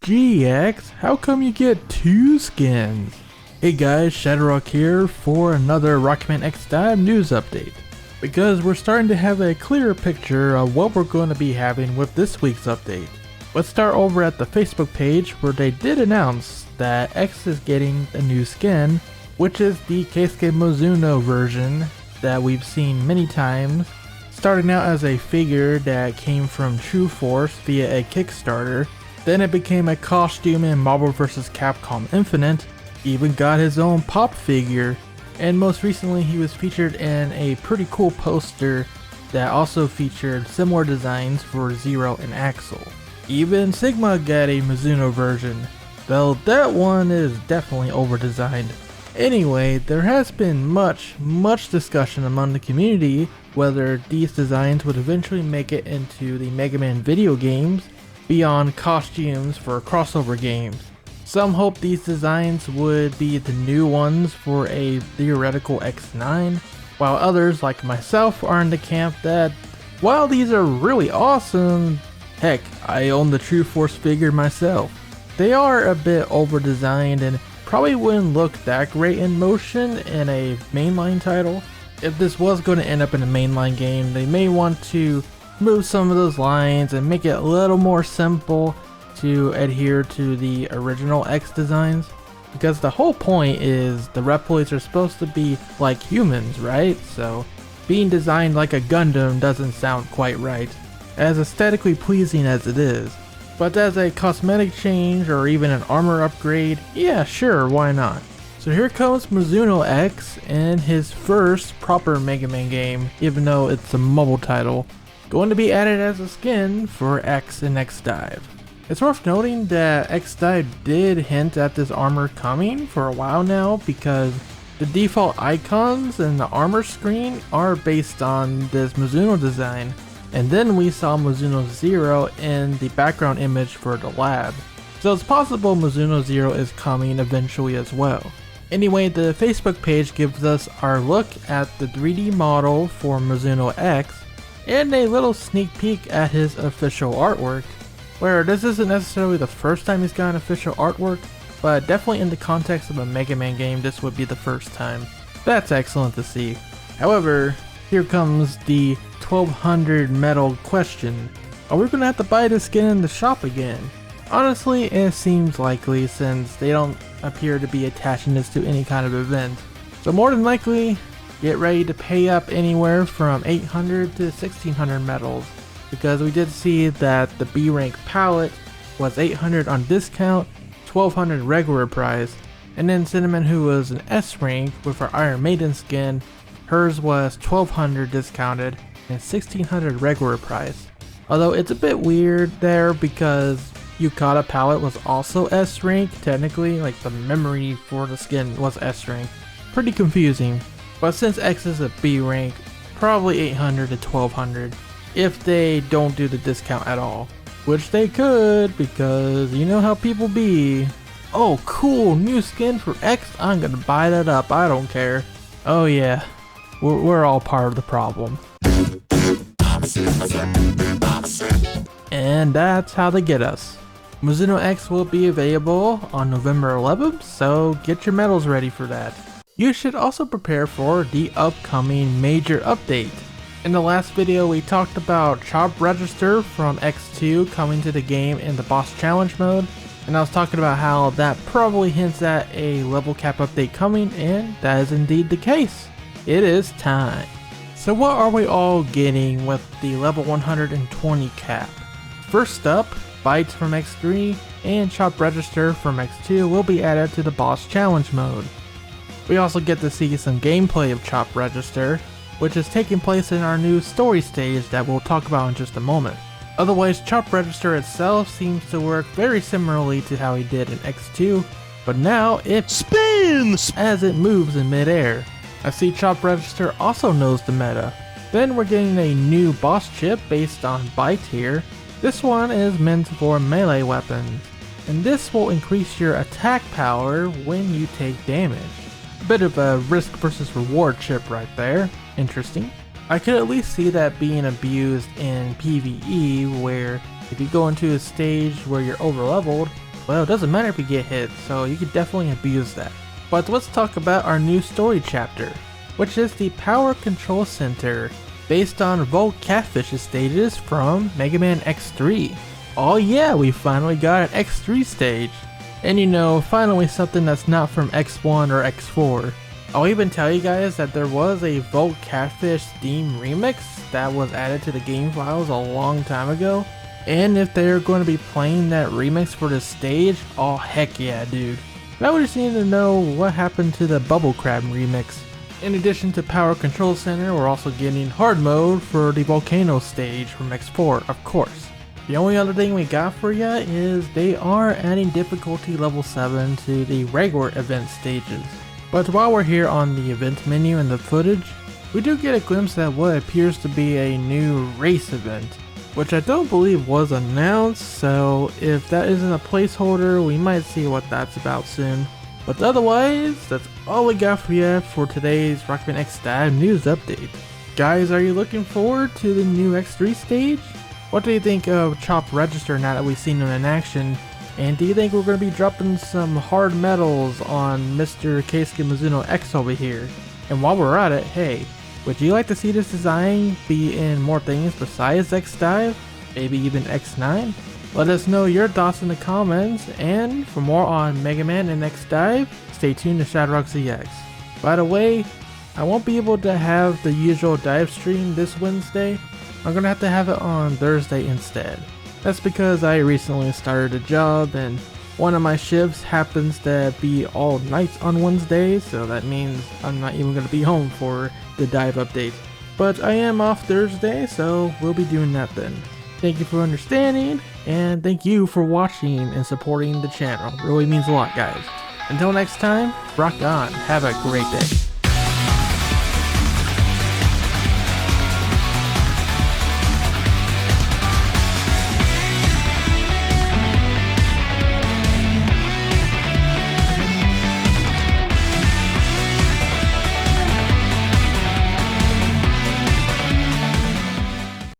GX, how come you get two skins? Hey guys, ShadowRock here for another Rockman X DiVE news update. Because we're starting to have a clearer picture of what we're going to be having with this week's update. Let's start over at the Facebook page where they did announce that X is getting a new skin, which is the Keisuke Mizuno version that we've seen many times. Starting out as a figure that came from True Force via a Kickstarter, then it became a costume in Marvel vs. Capcom Infinite, even got his own pop figure, and most recently he was featured in a pretty cool poster that also featured similar designs for Zero and Axel. Even Sigma got a Mizuno version, though that one is definitely over-designed. Anyway, there has been much discussion among the community whether these designs would eventually make it into the Mega Man video games beyond costumes for crossover games. Some hope these designs would be the new ones for a theoretical X9, while others like myself are in the camp that while these are really awesome, heck, I own the True Force figure myself, they are a bit over designed and probably wouldn't look that great in motion in a mainline title. If this was going to end up in a mainline game, they may want to move some of those lines and make it a little more simple to adhere to the original X designs. Because the whole point is the reploids are supposed to be like humans, right? So being designed like a Gundam doesn't sound quite right, as aesthetically pleasing as it is. But as a cosmetic change or even an armor upgrade, yeah, sure, why not? So here comes Mizuno X in his first proper Mega Man game, even though it's a mobile title, going to be added as a skin for X in X DiVE. It's worth noting that X DiVE did hint at this armor coming for a while now, because the default icons in the armor screen are based on this Mizuno design. And then we saw Mizuno Zero in the background image for the lab. So it's possible Mizuno Zero is coming eventually as well. Anyway, the Facebook page gives us our look at the 3D model for Mizuno X and a little sneak peek at his official artwork, where this isn't necessarily the first time he's gotten official artwork, but definitely in the context of a Mega Man game this would be the first time. That's excellent to see. However, here comes the 1200 metal question. Are we gonna have to buy this skin in the shop again? Honestly, it seems likely since they don't appear to be attaching this to any kind of event. So more than likely, get ready to pay up anywhere from 800 to 1600 medals, because we did see that the B rank palette was 800 on discount, 1200 regular price, and then Cinnamon, who was an S rank with her Iron Maiden skin, hers was 1200 discounted and 1600 regular price. Although it's a bit weird there because Yukata palette was also S rank technically, like the memory for the skin was S rank. Pretty confusing, but since X is a B rank, probably 800 to 1200 if they don't do the discount at all. Which they could, because you know how people be. Oh cool, new skin for X, I'm gonna buy that up, I don't care. Oh yeah, we're all part of the problem. And that's how they get us. Mizuno X will be available on November 11th, so get your medals ready for that. You should also prepare for the upcoming major update. In the last video we talked about Chop Register from X2 coming to the game in the boss challenge mode, and I was talking about how that probably hints at a level cap update coming, and that is indeed the case. It is time. So what are we all getting with the level 120 cap? First up, Bites from X3 and Chop Register from X2 will be added to the boss challenge mode. We also get to see some gameplay of Chop Register, which is taking place in our new story stage that we'll talk about in just a moment. Otherwise, Chop Register itself seems to work very similarly to how he did in X2, but now it spins as it moves in midair. I see Chop Register also knows the meta. Then we're getting a new boss chip based on Bite here. This one is meant for melee weapons, and this will increase your attack power when you take damage. A bit of a risk versus reward chip right there. Interesting. I could at least see that being abused in PvE, where if you go into a stage where you're overleveled, well, it doesn't matter if you get hit, so you can definitely abuse that. But let's talk about our new story chapter, which is the Power Control Center, based on Volt Catfish's stages from Mega Man X3. Oh yeah, we finally got an X3 stage. And you know, finally something that's not from X1 or X4. I'll even tell you guys that there was a Volt Catfish Steam remix that was added to the game files a long time ago. And if they're going to be playing that remix for this stage, oh heck yeah dude. Now we just need to know what happened to the Bubble Crab remix. In addition to Power Control Center, we're also getting hard mode for the Volcano stage from X4, of course. The only other thing we got for you is they are adding difficulty level 7 to the regular event stages. But while we're here on the event menu in the footage, we do get a glimpse at what appears to be a new race event, which I don't believe was announced, so if that isn't a placeholder, we might see what that's about soon. But otherwise, that's all we got for you for today's Rockman X DiVE news update. Guys, are you looking forward to the new X3 stage? What do you think of Chop Register now that we've seen him in action? And do you think we're going to be dropping some hard medals on Mr. Keisuke Mizuno X over here? And while we're at it, hey, would you like to see this design be in more things besides X DiVE? Maybe even X9? Let us know your thoughts in the comments, and for more on Mega Man and X DiVE, stay tuned to ShadowRockZX. By the way, I won't be able to have the usual dive stream this Wednesday. I'm gonna have to have it on Thursday instead. That's because I recently started a job and one of my shifts happens to be all nights on Wednesdays, so that means I'm not even gonna be home for the dive update. But I am off Thursday, so we'll be doing that then. Thank you for understanding, and thank you for watching and supporting the channel. It really means a lot, guys. Until next time, rock on. Have a great day.